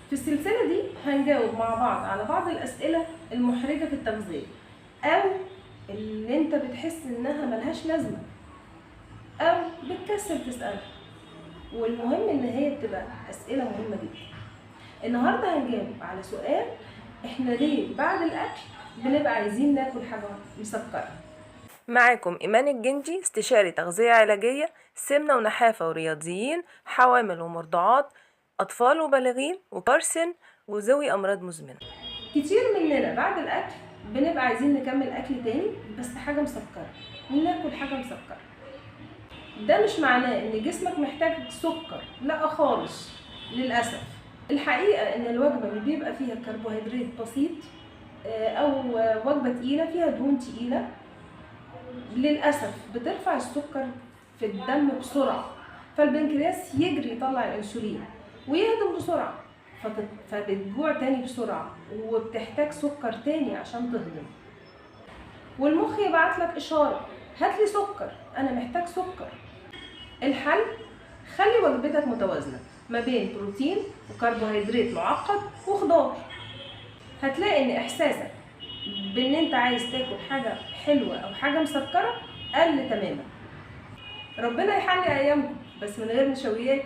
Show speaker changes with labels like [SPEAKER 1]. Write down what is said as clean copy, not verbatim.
[SPEAKER 1] في السلسلة دي هنجاوب مع بعض على بعض الأسئلة المحرجة في التغذية، أو اللي انت بتحس انها ملهاش لازمة أو بتكسل تسألها، والمهم ان هي بتبقى أسئلة مهمة جدا. النهاردة هنجاوب على سؤال: احنا ليه بعد الأكل بنبقى عايزين ناكل حاجة مسكرة؟
[SPEAKER 2] معاكم إيمان الجندي، استشاري تغذية علاجية، سمنة ونحافة ورياضيين، حوامل ومرضعات، أطفال وبالغين، وكبار سن، وذوي أمراض مزمنة.
[SPEAKER 1] كتير مننا بعد الأكل بنبقى عايزين نكمل أكل تاني بس حاجة مسكرة، ناكل حاجة مسكرة. ده مش معناه إن جسمك محتاج سكر، لا خالص للأسف. الحقيقة إن الوجبة اللي بيبقى فيها كربوهيدرات بسيط أو وجبة تقيلة فيها دهون تقيلة للأسف بترفع السكر في الدم بسرعة، فالبنكرياس يجري يطلع الأنسولين ويهضم بسرعة، فبتجوع تاني بسرعة وبتحتاج سكر تاني عشان تهضم، والمخ يبعت لك إشارة: هاتلي سكر، أنا محتاج سكر. الحل: خلي وجبتك متوازنة ما بين بروتين وكربوهيدرات معقد وخضار. هتلاقي ان احساسك بان انت عايز تاكل حاجة حلوة او حاجة مسكرة قل تماما. ربنا يحلي ايامكم بس من غير نشويات.